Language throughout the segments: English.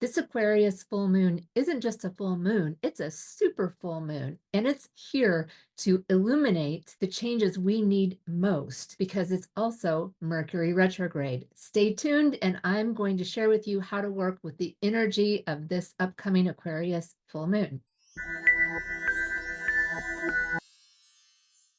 This Aquarius full moon isn't just a full moon, it's a super full moon. And it's here to illuminate the changes we need most because it's also Mercury retrograde. Stay tuned, and I'm going to share with you how to work with the energy of this upcoming Aquarius full moon.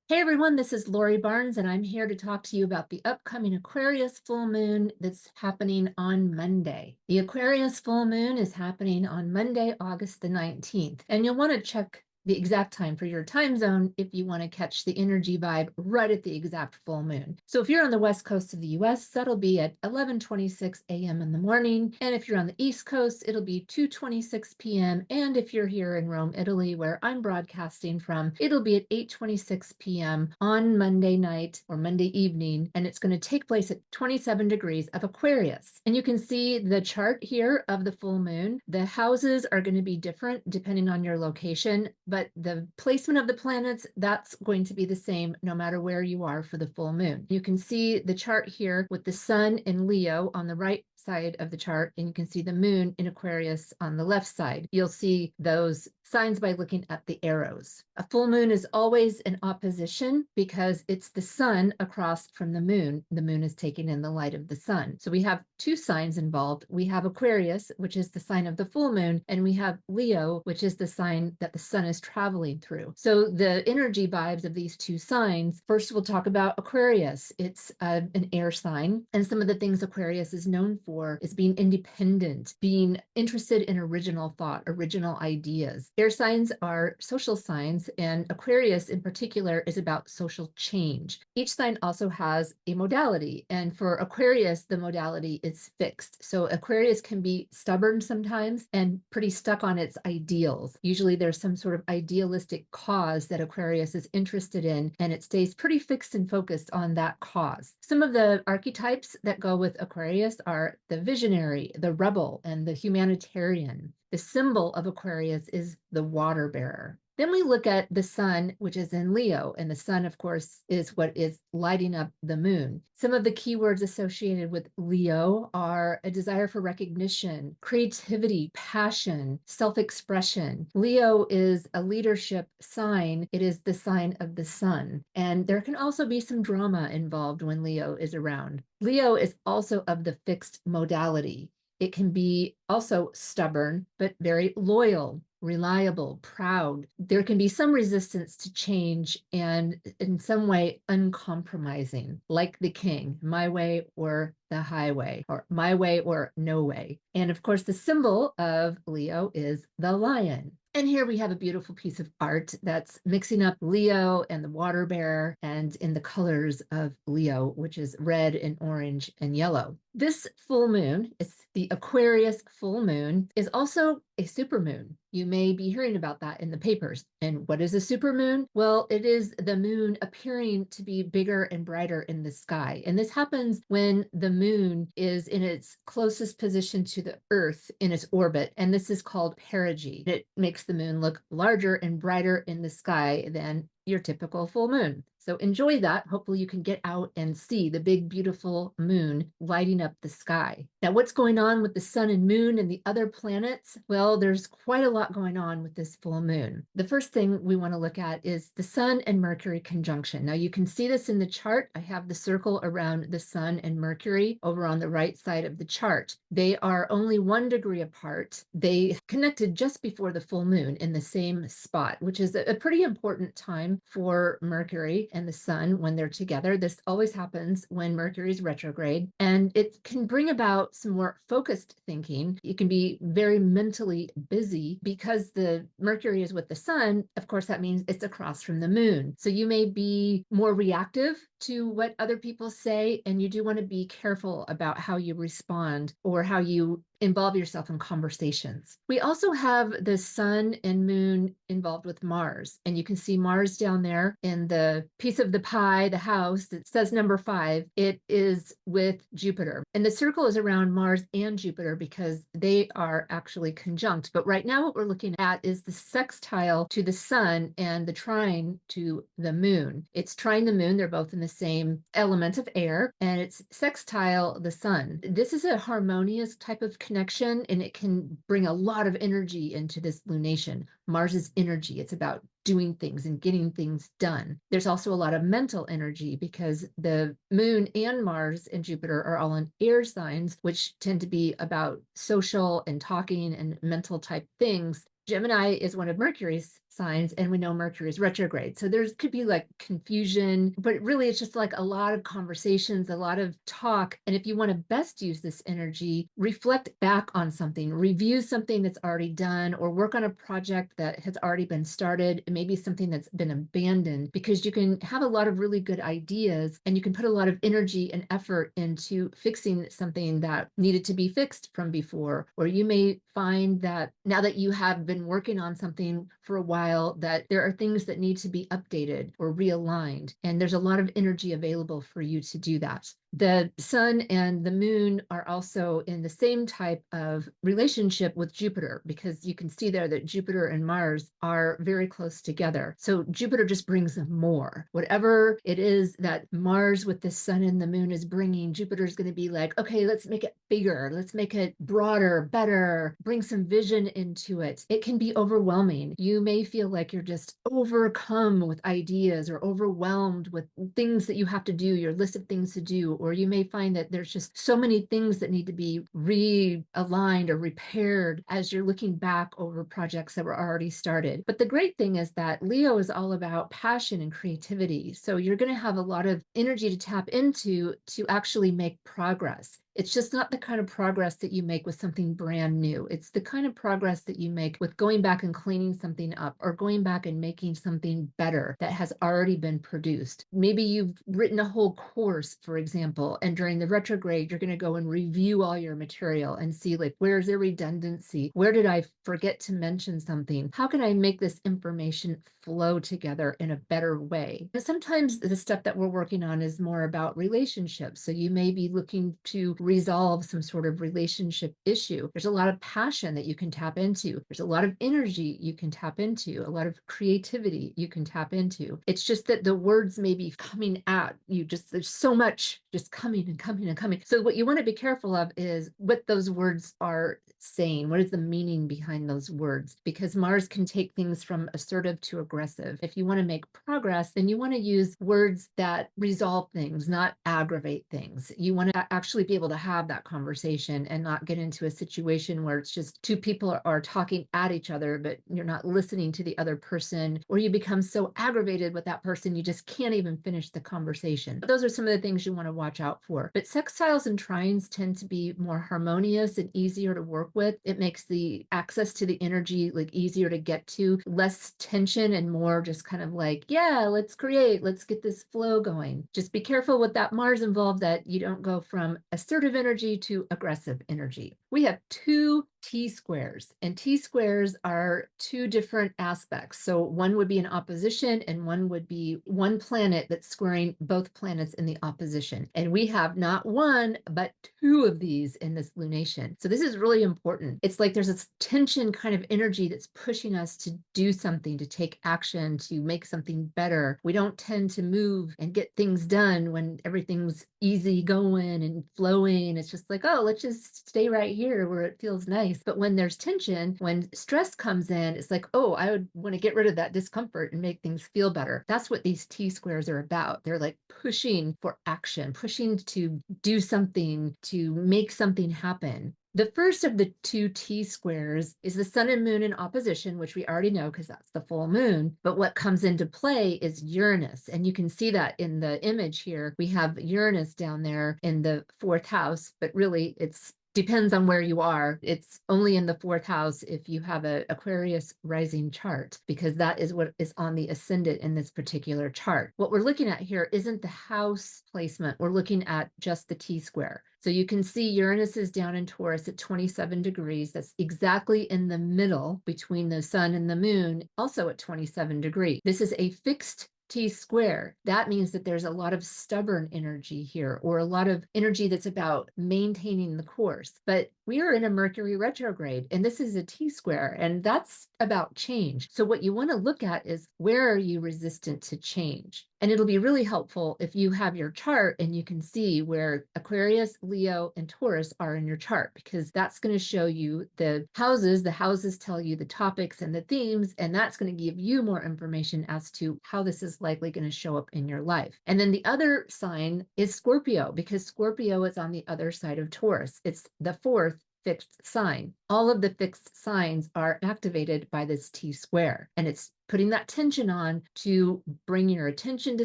Hey everyone, this is Lori Barnes, and I'm here to talk to you about the upcoming Aquarius full moon that's happening on Monday. The Aquarius full moon is happening on Monday, August the 19th, and you'll want to check the exact time for your time zone if you want to catch the energy vibe right at the exact full moon. So if you're on the west coast of the US, that'll be at 11:26 a.m. in the morning, and if you're on the east coast, it'll be 2:26 p.m. and if you're here in Rome, Italy, where I'm broadcasting from, it'll be at 8:26 p.m. on Monday night or Monday evening, and it's going to take place at 27 degrees of Aquarius. And you can see the chart here of the full moon. The houses are going to be different depending on your location, but the placement of the planets, that's going to be the same no matter where you are for the full moon. You can see the chart here with the sun in Leo on the right side of the chart, and you can see the moon in Aquarius on the left side. You'll see those signs by looking at the arrows. A full moon is always in opposition because it's the sun across from the moon. The moon is taking in the light of the sun. So we have two signs involved. We have Aquarius, which is the sign of the full moon, and we have Leo, which is the sign that the sun is traveling through. So the energy vibes of these two signs, first we'll talk about Aquarius. It's an air sign, and some of the things Aquarius is known for is being independent, being interested in original thought, original ideas. Air signs are social signs, and Aquarius in particular is about social change. Each sign also has a modality, and for Aquarius, the modality is fixed. So Aquarius can be stubborn sometimes and pretty stuck on its ideals. Usually there's some sort of idealistic cause that Aquarius is interested in, and it stays pretty fixed and focused on that cause. Some of the archetypes that go with Aquarius are the visionary, the rebel, and the humanitarian. The symbol of Aquarius is the water bearer. Then we look at the sun, which is in Leo, and the sun, of course, is what is lighting up the moon. Some of the keywords associated with Leo are a desire for recognition, creativity, passion, self-expression. Leo is a leadership sign. It is the sign of the sun. And there can also be some drama involved when Leo is around. Leo is also of the fixed modality. It can be also stubborn, but very loyal, reliable, proud. There can be some resistance to change and in some way uncompromising, like the king, my way or the highway, or my way or no way. And of course, the symbol of Leo is the lion. And here we have a beautiful piece of art that's mixing up Leo and the water bearer and in the colors of Leo, which is red and orange and yellow. This full moon, it's the Aquarius full moon, is also a supermoon. You may be hearing about that in the papers. And what is a supermoon? Well, it is the moon appearing to be bigger and brighter in the sky. And this happens when the moon is in its closest position to the Earth in its orbit. And this is called perigee. It makes the moon look larger and brighter in the sky than your typical full moon. So enjoy that. Hopefully you can get out and see the big, beautiful moon lighting up the sky. Now, what's going on with the sun and moon and the other planets? Well, there's quite a lot going on with this full moon. The first thing we want to look at is the sun and Mercury conjunction. Now, you can see this in the chart. I have the circle around the sun and Mercury over on the right side of the chart. They are only 1 degree apart. They connected just before the full moon in the same spot, which is a pretty important time for Mercury and the sun when they're together. This always happens when Mercury is retrograde, and it can bring about some more focused thinking. You can be very mentally busy because the Mercury is with the sun. Of course, that means it's across from the moon. So you may be more reactive to what other people say, and you do want to be careful about how you respond or how you involve yourself in conversations. We also have the sun and moon involved with Mars, and you can see Mars down there in the piece of the pie, the house that says number 5. It is with Jupiter, and the circle is around Mars and Jupiter because they are actually conjunct. But right now what we're looking at is the sextile to the sun and the trine to the moon. It's trine the moon. They're both in the the same element of air, and it's sextile the sun. This is a harmonious type of connection, and it can bring a lot of energy into this lunation. Mars's energy, it's about doing things and getting things done. There's also a lot of mental energy because the moon and Mars and Jupiter are all in air signs, which tend to be about social and talking and mental type things. Gemini is one of Mercury's signs, and we know Mercury is retrograde. So there's could be like confusion, but really it's just like a lot of conversations, a lot of talk. And if you want to best use this energy, reflect back on something, review something that's already done, or work on a project that has already been started, maybe something that's been abandoned, because you can have a lot of really good ideas and you can put a lot of energy and effort into fixing something that needed to be fixed from before. Or you may find that now that you have been working on something for a while, that there are things that need to be updated or realigned. And there's a lot of energy available for you to do that. The sun and the moon are also in the same type of relationship with Jupiter, because you can see there that Jupiter and Mars are very close together. So Jupiter just brings more. Whatever it is that Mars with the sun and the moon is bringing, Jupiter's going to be like, okay, let's make it bigger. Let's make it broader, better, bring some vision into it. It can be overwhelming. You may feel like you're just overcome with ideas or overwhelmed with things that you have to do, your list of things to do, or you may find that there's just so many things that need to be realigned or repaired as you're looking back over projects that were already started. But the great thing is that Leo is all about passion and creativity. So you're going to have a lot of energy to tap into to actually make progress. It's just not the kind of progress that you make with something brand new. It's the kind of progress that you make with going back and cleaning something up, or going back and making something better that has already been produced. Maybe you've written a whole course, for example, and during the retrograde, you're going to go and review all your material and see, like, where's there redundancy? Where did I forget to mention something? How can I make this information flow together in a better way? And sometimes the stuff that we're working on is more about relationships. So you may be looking to resolve some sort of relationship issue. There's a lot of passion that you can tap into. There's a lot of energy you can tap into, a lot of creativity you can tap into. It's just that the words may be coming at you, just there's so much just coming and coming and coming. So what you want to be careful of is what those words are saying. What is the meaning behind those words? Because Mars can take things from assertive to aggressive. If you want to make progress, then you want to use words that resolve things, not aggravate things. You want to actually be able to have that conversation and not get into a situation where it's just two people are talking at each other, but you're not listening to the other person, or you become so aggravated with that person, you just can't even finish the conversation. Those are some of the things you want to watch out for. But sextiles and trines tend to be more harmonious and easier to work with. It makes the access to the energy like easier to get to, less tension and more just kind of like, yeah, let's create, let's get this flow going. Just be careful with that Mars involved, that you don't go from assertive energy to aggressive energy. We have two T-squares, and T-squares are two different aspects. So one would be in opposition, and one would be one planet that's squaring both planets in the opposition. And we have not one, but two of these in this lunation. So this is really important. It's like there's this tension kind of energy that's pushing us to do something, to take action, to make something better. We don't tend to move and get things done when everything's easy going and flowing. It's just like, oh, let's just stay right here where it feels nice. But when there's tension, when stress comes in, it's like, oh, I would want to get rid of that discomfort and make things feel better. That's what these T squares are about. They're like pushing for action, pushing to do something, to make something happen. The first of the two T squares is the sun and moon in opposition, which we already know because that's the full moon. But what comes into play is Uranus. And you can see that in the image here. We have Uranus down there in the fourth house, but really it's depends on where you are. It's only in the fourth house if you have an Aquarius rising chart, because that is what is on the ascendant in this particular chart. What we're looking at here isn't the house placement. We're looking at just the T-square. So you can see Uranus is down in Taurus at 27 degrees. That's exactly in the middle between the sun and the moon, also at 27 degrees. This is a fixed T-square. That means that there's a lot of stubborn energy here, or a lot of energy that's about maintaining the course. But we are in a Mercury retrograde, and this is a T-square, and that's about change. So what you want to look at is, where are you resistant to change? And it'll be really helpful if you have your chart and you can see where Aquarius, Leo, and Taurus are in your chart, because that's going to show you the houses. The houses tell you the topics and the themes, and that's going to give you more information as to how this is likely going to show up in your life. And then the other sign is Scorpio, because Scorpio is on the other side of Taurus. It's the fourth fixed sign. All of the fixed signs are activated by this T-square, and it's putting that tension on to bring your attention to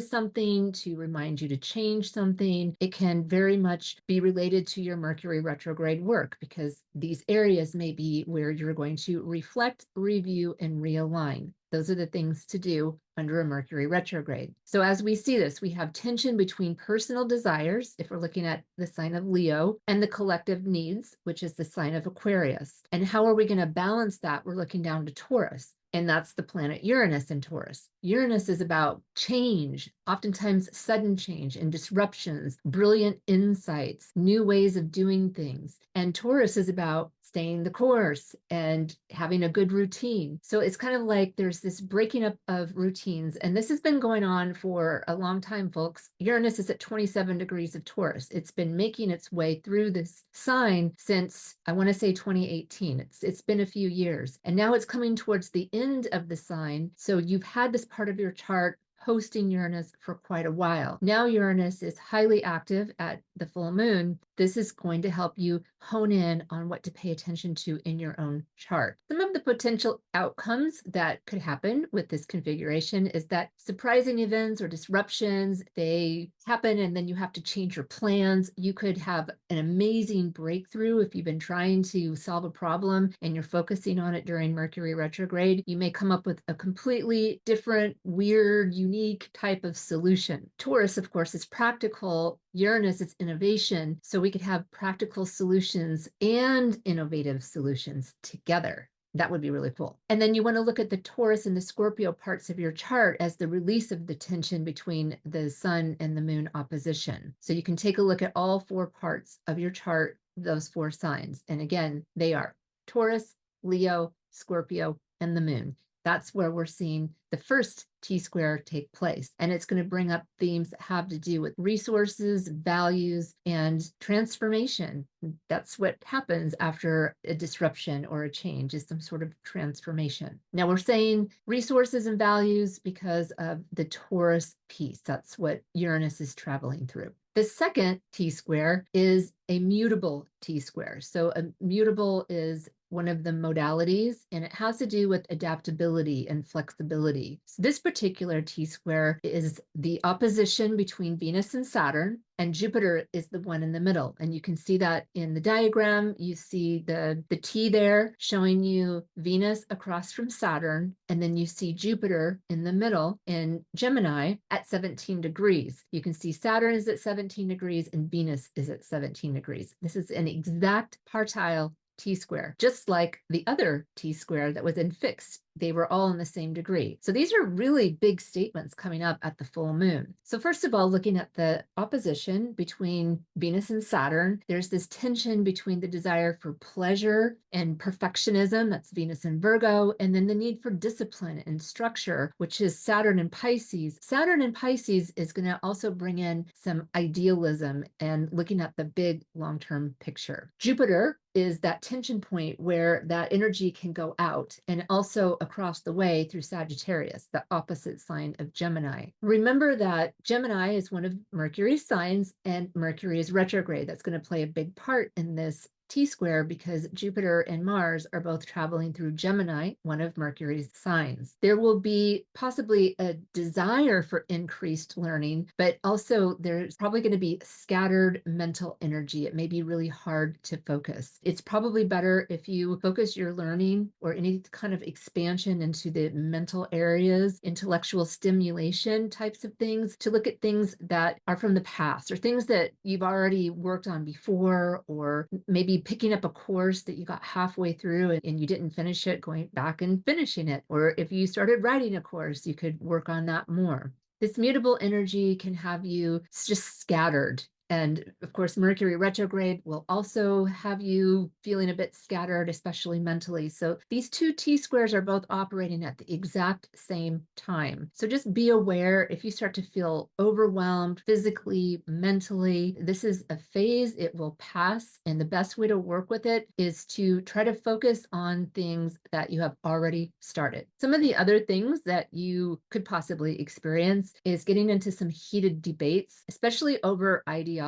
something, to remind you to change something. It can very much be related to your Mercury retrograde work, because these areas may be where you're going to reflect, review, and realign. Those are the things to do under a Mercury retrograde. So as we see this, we have tension between personal desires, if we're looking at the sign of Leo, and the collective needs, which is the sign of Aquarius. And how are we going to balance that? We're looking down to Taurus. And that's the planet Uranus in Taurus. Uranus is about change, oftentimes sudden change and disruptions, brilliant insights, new ways of doing things. And Taurus is about staying the course and having a good routine. So it's kind of like there's this breaking up of routines. And this has been going on for a long time, folks. Uranus is at 27 degrees of Taurus. It's been making its way through this sign since, I want to say, 2018. It's been a few years. And now it's coming towards the end of the sign. So you've had this part of your chart hosting Uranus for quite a while. Now Uranus is highly active at the full moon. This is going to help you hone in on what to pay attention to in your own chart. Some of the potential outcomes that could happen with this configuration is that surprising events or disruptions, they happen and then you have to change your plans. You could have an amazing breakthrough if you've been trying to solve a problem and you're focusing on it during Mercury retrograde. You may come up with a completely different, weird, unique type of solution. Taurus, of course, is practical. Uranus is innovation. So we could have practical solutions and innovative solutions together. That would be really cool. And then you want to look at the Taurus and the Scorpio parts of your chart as the release of the tension between the sun and the moon opposition. So you can take a look at all four parts of your chart, those four signs. And again, they are Taurus, Leo, Scorpio, and the moon. That's where we're seeing the first T-square take place. And it's going to bring up themes that have to do with resources, values, and transformation. That's what happens after a disruption or a change, is some sort of transformation. Now we're saying resources and values because of the Taurus piece. That's what Uranus is traveling through. The second T-square is a mutable T-square. So a mutable is one of the modalities, and it has to do with adaptability and flexibility. So this particular T-square is the opposition between Venus and Saturn, and Jupiter is the one in the middle. And you can see that in the diagram. You see the T there showing you Venus across from Saturn, and then you see Jupiter in the middle in Gemini at 17 degrees. You can see Saturn is at 17 degrees and Venus is at 17 degrees. This is an exact partile T-square, just like the other T-square that was in fixed. They were all in the same degree. So these are really big statements coming up at the full moon. So first of all, looking at the opposition between Venus and Saturn, there's this tension between the desire for pleasure and perfectionism, that's Venus and Virgo, and then the need for discipline and structure, which is Saturn and Pisces. Saturn and Pisces is going to also bring in some idealism and looking at the big long-term picture. Jupiter is that tension point where that energy can go out, and also across the way through Sagittarius, the opposite sign of Gemini. Remember that Gemini is one of Mercury's signs, and Mercury is retrograde. That's going to play a big part in this T-square because Jupiter and Mars are both traveling through Gemini, one of Mercury's signs. There will be possibly a desire for increased learning, but also there's probably going to be scattered mental energy. It may be really hard to focus. It's probably better if you focus your learning or any kind of expansion into the mental areas, intellectual stimulation types of things, to look at things that are from the past or things that you've already worked on before, or maybe picking up a course that you got halfway through and you didn't finish it, going back and finishing it. Or if you started writing a course, you could work on that more. This mutable energy can have you just scattered And of course, Mercury retrograde will also have you feeling a bit scattered, especially mentally. So these two T-squares are both operating at the exact same time. So just be aware if you start to feel overwhelmed physically, mentally, this is a phase, it will pass. And the best way to work with it is to try to focus on things that you have already started. Some of the other things that you could possibly experience is getting into some heated debates, especially over ideology.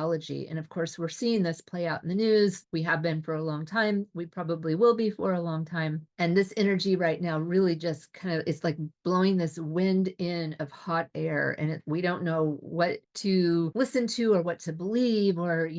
And of course, we're seeing this play out in the news. We have been for a long time. We probably will be for a long time. And this energy right now really just kind of, it's like blowing this wind in of hot air. And we don't know what to listen to or what to believe, or,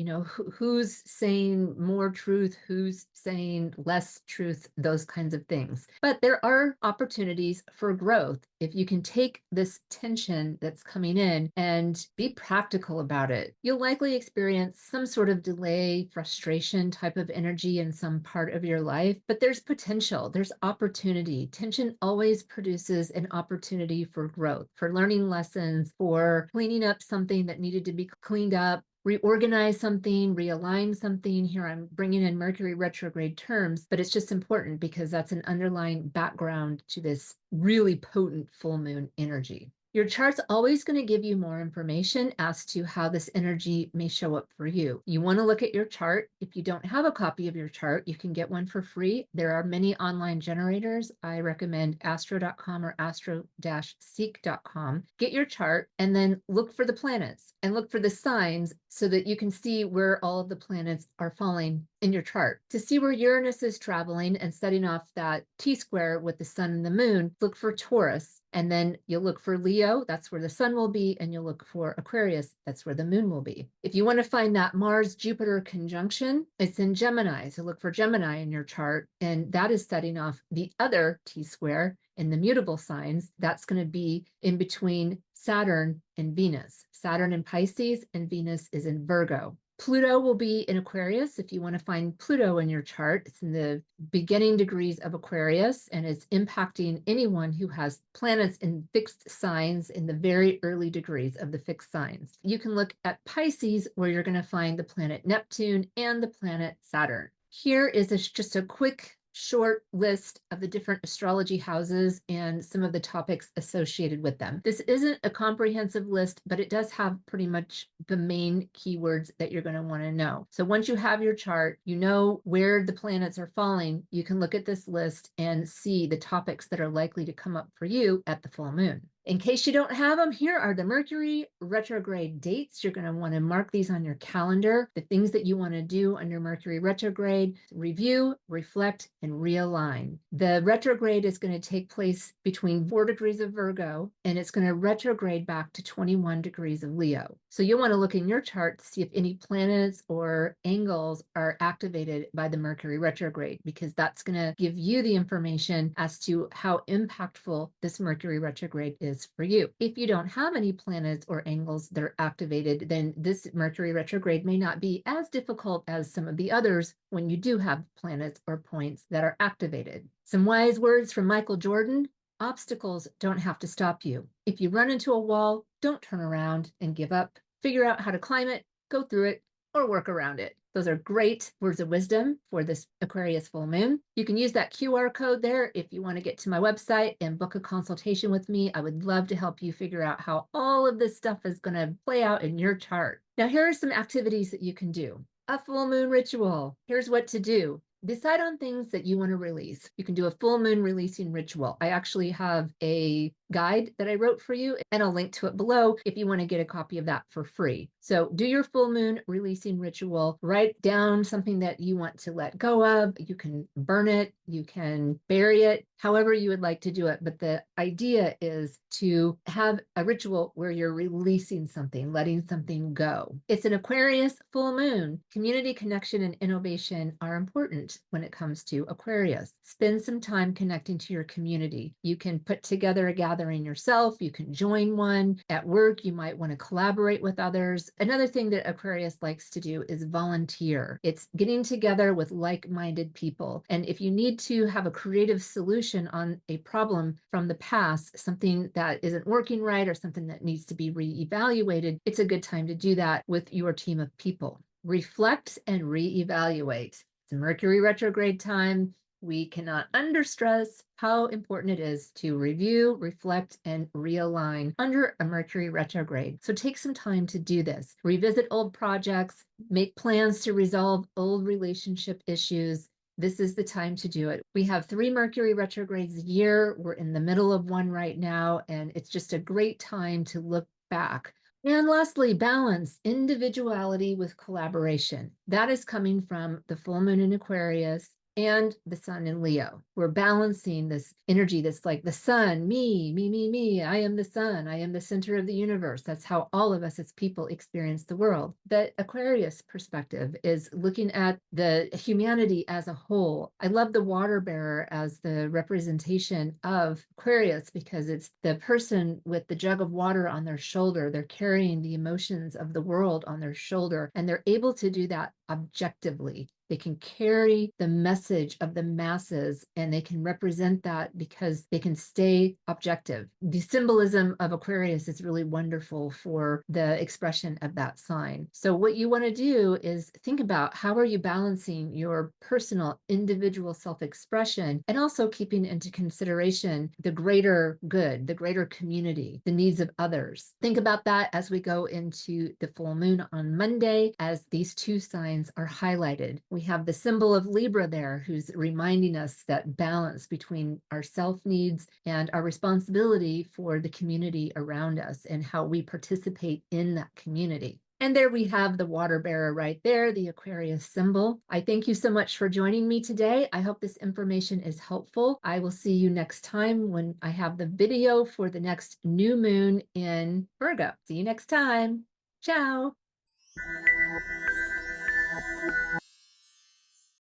who's saying more truth, who's saying less truth, those kinds of things. But there are opportunities for growth if you can take this tension that's coming in and be practical about it. You'll likely experience some sort of delay, frustration type of energy in some part of your life, but there's potential, there's opportunity. Tension always produces an opportunity for growth, for learning lessons, for cleaning up something that needed to be cleaned up, reorganize something, realign something. Here I'm bringing in Mercury retrograde terms, but it's just important because that's an underlying background to this really potent full moon energy. Your chart's always going to give you more information as to how this energy may show up for you. You want to look at your chart. If you don't have a copy of your chart, you can get one for free. There are many online generators. I recommend astro.com or astro-seek.com. Get your chart and then look for the planets and look for the signs so that you can see where all of the planets are falling in your chart. To see where Uranus is traveling and setting off that T-square with the sun and the moon, look for Taurus. And then you'll look for Leo, that's where the sun will be, and you'll look for Aquarius, that's where the moon will be. If you want to find that Mars-Jupiter conjunction, it's in Gemini. So look for Gemini in your chart, and that is setting off the other T-square in the mutable signs. That's going to be in between Saturn and Venus. Saturn in Pisces and Venus is in Virgo. Pluto will be in Aquarius. If you want to find Pluto in your chart, it's in the beginning degrees of Aquarius, and it's impacting anyone who has planets in fixed signs in the very early degrees of the fixed signs. You can look at Pisces, where you're going to find the planet Neptune and the planet Saturn. Here is just a quick short list of the different astrology houses and some of the topics associated with them. This isn't a comprehensive list, but it does have pretty much the main keywords that you're going to want to know. So once you have your chart, you know where the planets are falling, you can look at this list and see the topics that are likely to come up for you at the full moon. In case you don't have them, here are the Mercury retrograde dates. You're going to want to mark these on your calendar. The things that you want to do under Mercury retrograde: review, reflect, and realign. The retrograde is going to take place between 4 degrees of Virgo, and it's going to retrograde back to 21 degrees of Leo. So you'll want to look in your chart to see if any planets or angles are activated by the Mercury retrograde, because that's going to give you the information as to how impactful this Mercury retrograde is for you. If you don't have any planets or angles that are activated, then this Mercury retrograde may not be as difficult as some of the others when you do have planets or points that are activated. Some wise words from Michael Jordan: obstacles don't have to stop you. If you run into a wall, don't turn around and give up. Figure out how to climb it, go through it, or work around it. Those are great words of wisdom for this Aquarius full moon. You can use that QR code there if you want to get to my website and book a consultation with me. I would love to help you figure out how all of this stuff is going to play out in your chart. Now, here are some activities that you can do. A full moon ritual. Here's what to do. Decide on things that you want to release. You can do a full moon releasing ritual. I actually have a guide that I wrote for you, and I'll link to it below if you want to get a copy of that for free. So do your full moon releasing ritual. Write down something that you want to let go of. You can burn it, you can bury it, however you would like to do it. But the idea is to have a ritual where you're releasing something, letting something go. It's an Aquarius full moon. Community connection and innovation are important when it comes to Aquarius. Spend some time connecting to your community. You can put together a gathering gathering yourself, you can join one. At work, you might want to collaborate with others. Another thing that Aquarius likes to do is volunteer. It's getting together with like-minded people. And if you need to have a creative solution on a problem from the past, something that isn't working right or something that needs to be reevaluated, it's a good time to do that with your team of people. Reflect and reevaluate. It's Mercury retrograde time. We cannot understress how important it is to review, reflect, and realign under a Mercury retrograde. So take some time to do this. Revisit old projects, make plans to resolve old relationship issues. This is the time to do it. We have 3 Mercury retrogrades a year. We're in the middle of one right now, and it's just a great time to look back. And lastly, balance, individuality with collaboration. That is coming from the full moon in Aquarius and the sun in Leo. We're balancing this energy that's like the sun, me. I am the sun. I am the center of the universe. That's how all of us as people experience the world. The Aquarius perspective is looking at the humanity as a whole. I love the water bearer as the representation of Aquarius because it's the person with the jug of water on their shoulder. They're carrying the emotions of the world on their shoulder, and they're able to do that objectively. They can carry the message of the masses and they can represent that because they can stay objective. The symbolism of Aquarius is really wonderful for the expression of that sign. So what you want to do is think about how are you balancing your personal individual self-expression and also keeping into consideration the greater good, the greater community, the needs of others. Think about that as we go into the full moon on Monday, as these 2 signs are highlighted. We have the symbol of Libra there, who's reminding us that balance between our self needs and our responsibility for the community around us and how we participate in that community. And there we have the water bearer right there, the Aquarius symbol. I thank you so much for joining me today. I hope this information is helpful. I will see you next time when I have the video for the next new moon in Virgo. See you next time. Ciao.